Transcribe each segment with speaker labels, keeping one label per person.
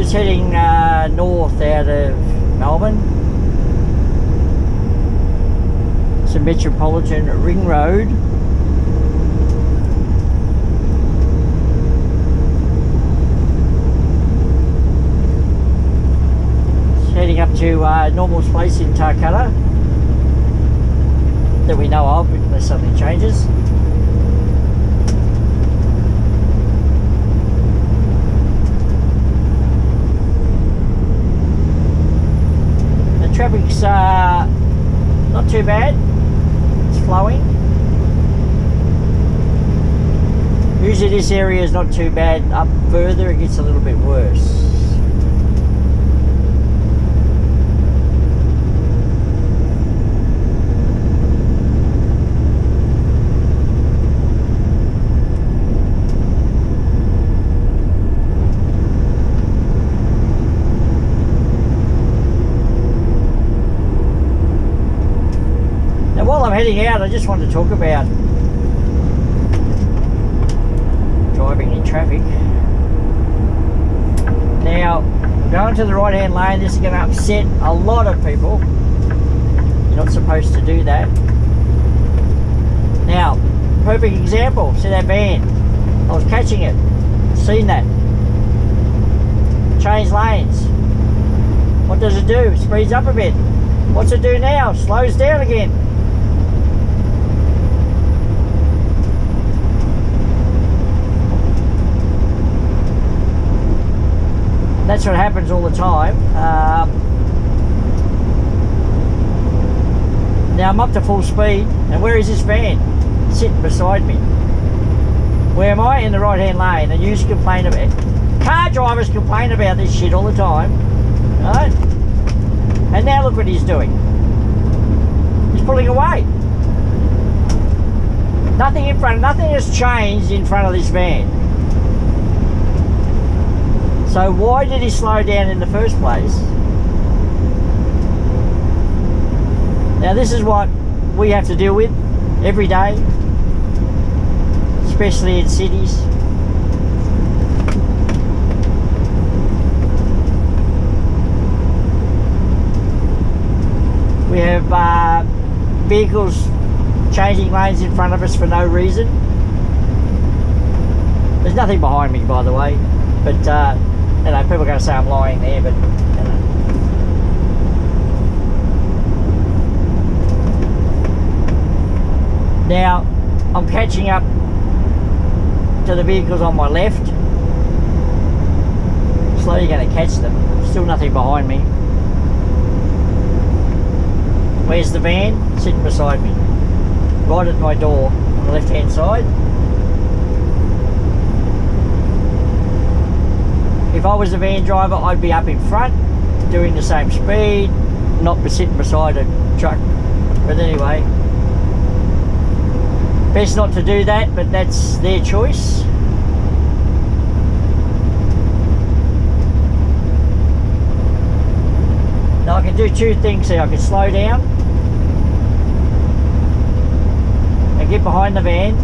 Speaker 1: He's heading north out of Melbourne. It's a Metropolitan Ring Road. It's heading up to Normal's place in Tarcutta that we know of, unless something changes. The traffic's not too bad. It's flowing. Usually this area is not too bad. Up further it gets a little bit worse. While I'm heading out, I just wanted to talk about driving in traffic. Now, going to the right hand lane, this is going to upset a lot of people. You're not supposed to do that. Now, perfect example, see that van? I was catching it, seen that. Change lanes. What does it do? It speeds up a bit. What's it do now? Slows down again. That's what happens all the time. Now I'm up to full speed, and where is this van? Sitting beside me. Where am I? In the right hand lane. And you complain about it. Car drivers complain about this shit all the time. Right? And now look what he's doing. He's pulling away. Nothing has changed in front of this van. So why did he slow down in the first place? Now this is what we have to deal with every day, especially in cities. We have vehicles changing lanes in front of us for no reason. There's nothing behind me, by the way, but you know, people are going to say I'm lying there, but you know. Now I'm catching up to the vehicles on my left. Slowly going to catch them. Still nothing behind me. Where's the van? Sitting beside me, right at my door on the left hand side. If I was a van driver, I'd be up in front, doing the same speed, not sitting beside a truck. But anyway, best not to do that, but that's their choice. Now I can do two things here. I can slow down and get behind the van,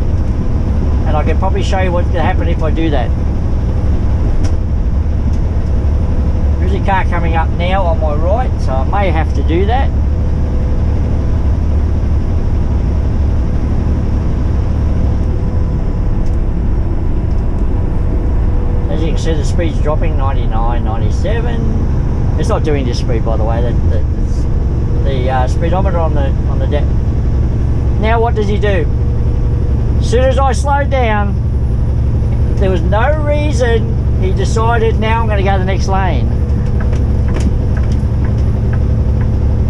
Speaker 1: and I can probably show you what's going to happen if I do that. There's a car coming up now on my right, so I may have to do that. As you can see, the speed's dropping, 99, 97. It's not doing this speed, by the way. The speedometer on the deck. Now what does he do? As soon as I slowed down, there was no reason, he decided now I'm going to go to the next lane.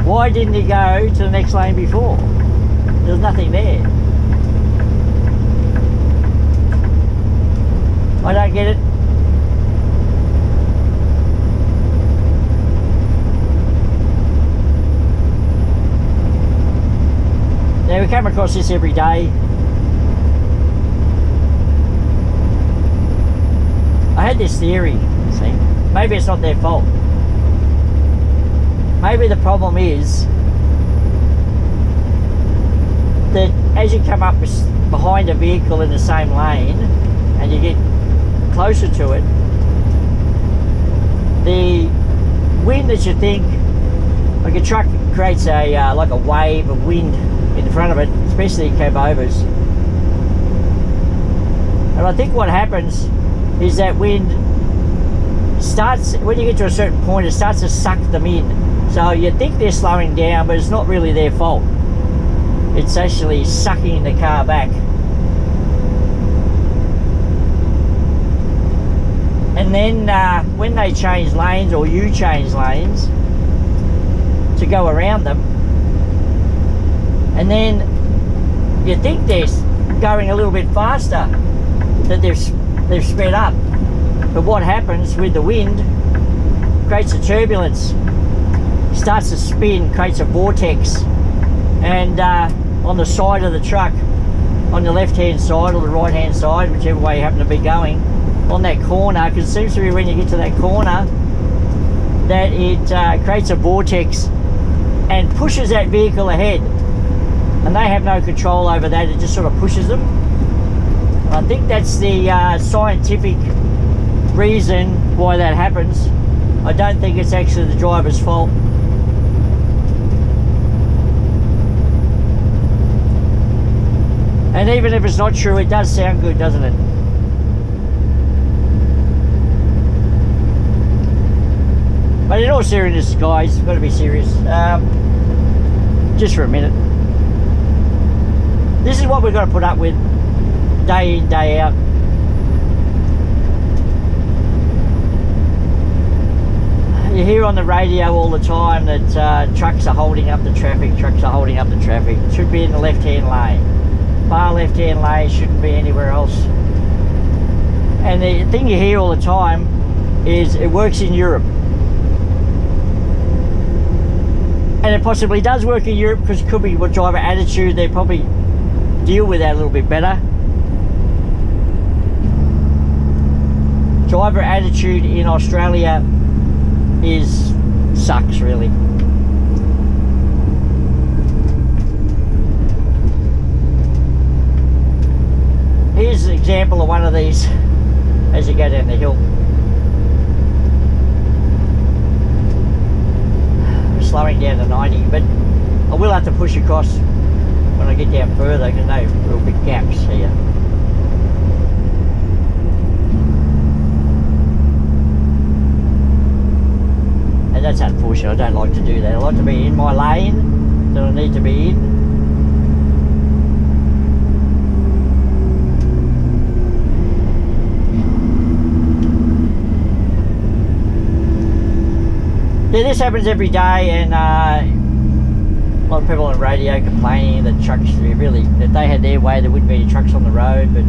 Speaker 1: Why didn't he go to the next lane before? There was nothing there. I don't get it. Now we come across this every day. I had this theory, see, maybe it's not their fault. Maybe the problem is that as you come up behind a vehicle in the same lane and you get closer to it, the wind that you think, like a truck creates a like a wave of wind in front of it, especially in cab overs. And I think what happens is that wind starts, when you get to a certain point, it starts to suck them in. So you think they're slowing down, but it's not really their fault. It's actually sucking the car back. And then when they change lanes, or you change lanes to go around them, and then you think they're going a little bit faster, that they've sped up. But what happens with the wind creates a turbulence, starts to spin, creates a vortex, and on the side of the truck, on the left hand side or the right hand side, whichever way you happen to be going, on that corner, because it seems to be when you get to that corner that it creates a vortex and pushes that vehicle ahead, and they have no control over that. It just sort of pushes them. I think that's the scientific reason why that happens. I don't think it's actually the driver's fault. And even if it's not true, it does sound good, doesn't it? But in all seriousness, guys, you've got to be serious. Just for a minute. This is what we've got to put up with day in, day out. You hear on the radio all the time that trucks are holding up the traffic, trucks are holding up the traffic. It should be in the left-hand lane. Far left-hand lane, shouldn't be anywhere else. And the thing you hear all the time is it works in Europe. And it possibly does work in Europe because it could be what driver attitude. They probably deal with that a little bit better. Driver attitude in Australia sucks, really. Here's an example of one of these as you go down the hill. Slowing down to 90, but I will have to push across when I get down further because no real big gaps here. And that's unfortunate. I don't like to do that. I like to be in my lane that I need to be in. Yeah, this happens every day, and a lot of people on the radio complaining that trucks really, if they had their way, there wouldn't be any trucks on the road. But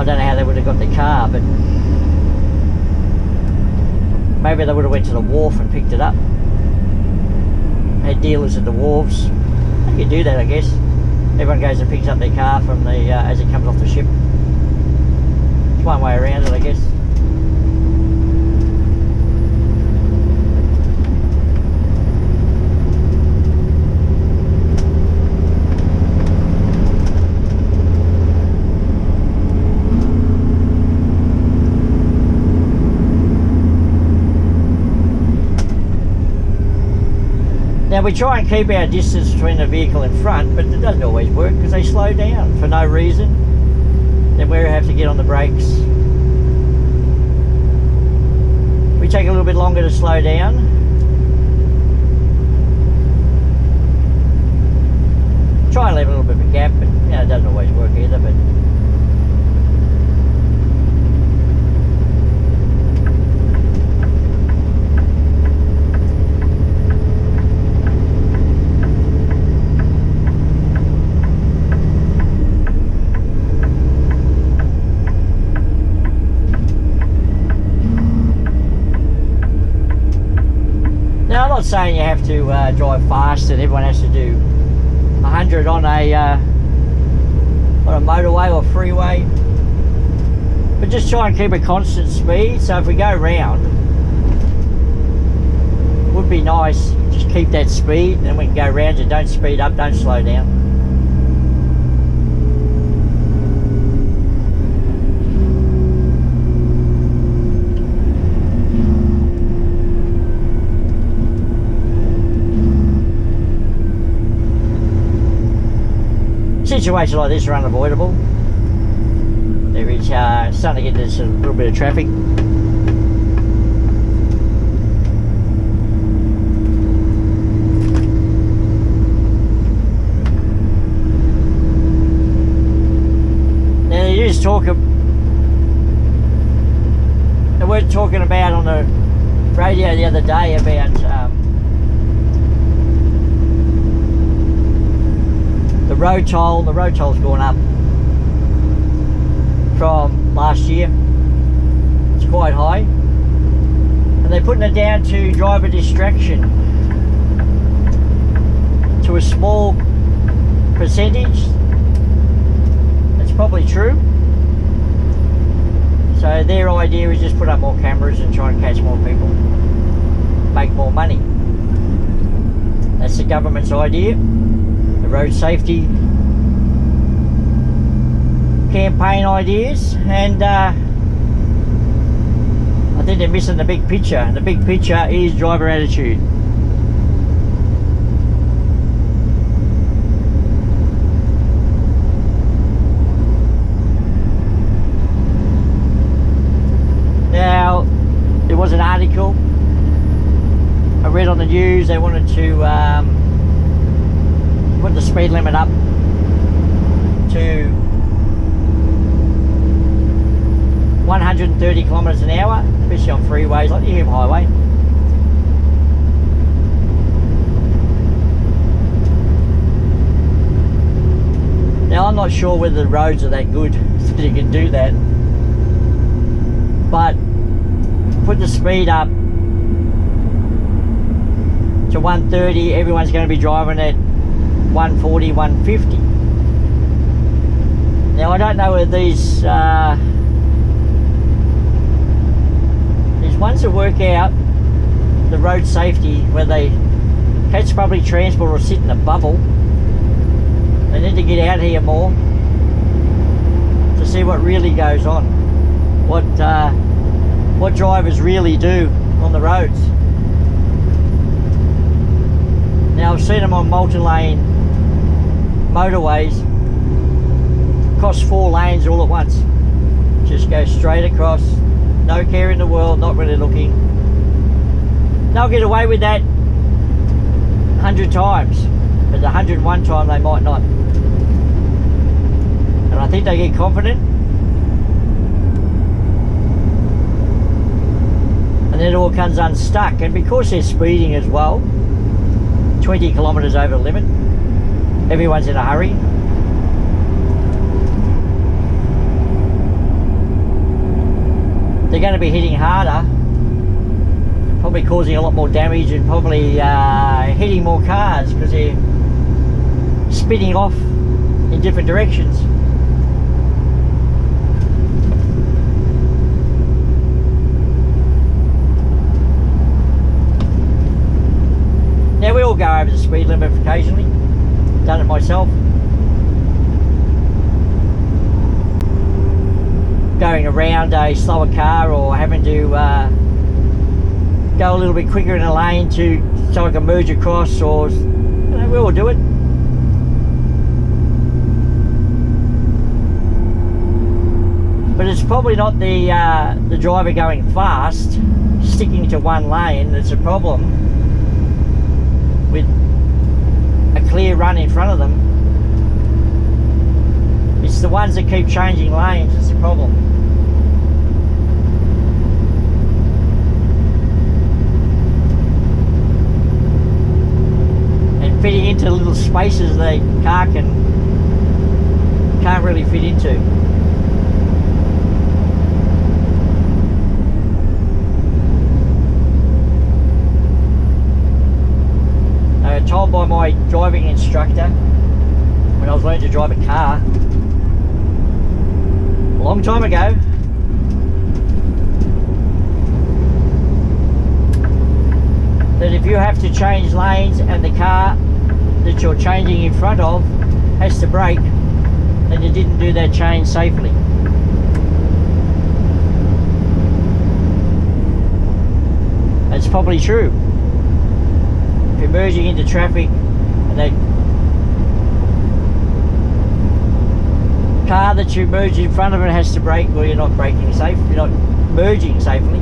Speaker 1: I don't know how they would have got their car, but maybe they would have went to the wharf and picked it up. Had dealers at the wharves. You could do that, I guess. Everyone goes and picks up their car from the as it comes off the ship. It's one way around it, I guess. Now we try and keep our distance between the vehicle in front, but it doesn't always work because they slow down for no reason. Then we have to get on the brakes. We take a little bit longer to slow down. Try and leave a little bit of a gap, but you know, it doesn't always work either. But now, I'm not saying you have to drive fast and everyone has to do 100 on a motorway or freeway, but just try and keep a constant speed. So if we go round, it would be nice, just keep that speed, and then we can go round. You don't speed up, don't slow down. situations like this are unavoidable. There is starting to get this a little bit of traffic. Now there is talk of, they were talking about on the radio the other day about the road toll. The road toll's gone up from last year. It's quite high, and they're putting it down to driver distraction, to a small percentage. That's probably true. So their idea is just put up more cameras and try and catch more people, make more money. That's the government's idea. The road safety campaign ideas, and I think they're missing the big picture, and the big picture is driver attitude. Now, there was an article I read on the news. They wanted to put the speed limit up to 130 kilometres an hour, especially on freeways like the Hume Highway. Now, I'm not sure whether the roads are that good that you can do that, but put the speed up to 130, everyone's going to be driving at 140, 150. Now, I don't know whether these ones that work out the road safety, where they catch public transport or sit in a bubble, they need to get out here more to see what really goes on, what drivers really do on the roads. Now, I've seen them on multi-lane motorways, cross 4 lanes all at once, just go straight across, no care in the world, not really looking. They'll get away with that 100 times, but the 101 time they might not. And I think they get confident, and then it all comes unstuck. And because they're speeding as well, 20 kilometres over the limit, everyone's in a hurry. They're going to be hitting harder, probably causing a lot more damage, and probably hitting more cars because they're spinning off in different directions. Now, we all go over the speed limit occasionally, done it myself. Going around a slower car, or having to go a little bit quicker in a lane so I can merge across, or we all do it. But it's probably not the driver going fast, sticking to one lane, that's a problem. With a clear run in front of them, it's the ones that keep changing lanes that's the problem. And fitting into little spaces the car can't really fit into. I was told by my driving instructor when I was learning to drive a car a long time ago, that if you have to change lanes and the car that you're changing in front of has to brake, then you didn't do that change safely. That's probably true. If you're merging into traffic and car that you merge in front of it has to brake, well, you're not braking safe, you're not merging safely.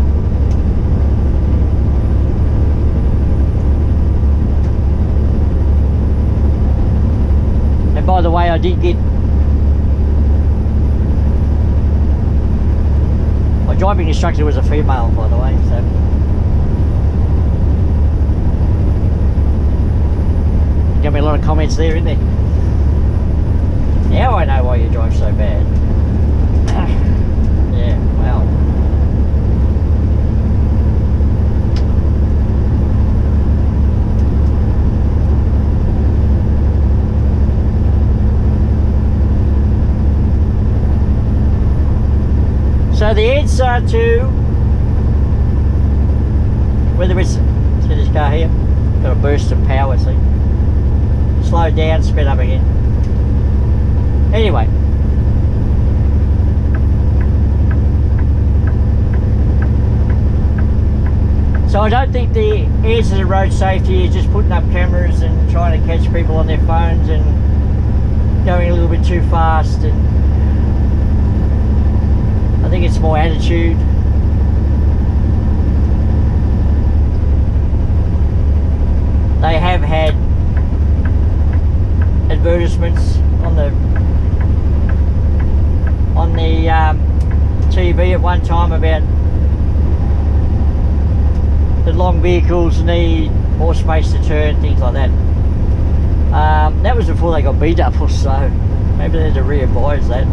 Speaker 1: And by the way, I did get my driving instructor was a female, by the way, so got me a lot of comments there, isn't there? Now I know why you drive so bad. Yeah, well. So the answer to whether it's, see this car here, got a burst of power, see? Slow down, sped up again. Anyway, so I don't think the answer to road safety is just putting up cameras and trying to catch people on their phones and going a little bit too fast, and I think it's more attitude. They have had advertisements on the TV at one time about that long vehicles need more space to turn, things like that. That was before they got beat up or so. Maybe they had to re-advise that.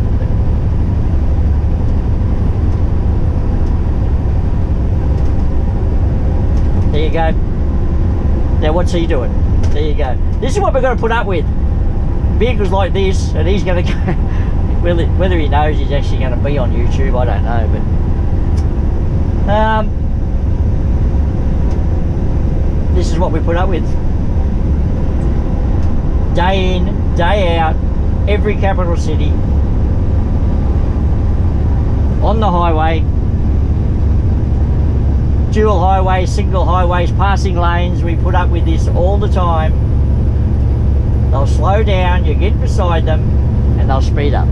Speaker 1: There you go. Now what's he doing? There you go. This is what we're going to put up with. Vehicles like this, and he's going to go, whether he knows he's actually going to be on YouTube, I don't know, but this is what we put up with. Day in, day out, every capital city, on the highway, dual highways, single highways, passing lanes, we put up with this all the time. They'll slow down, you get beside them, and they'll speed up.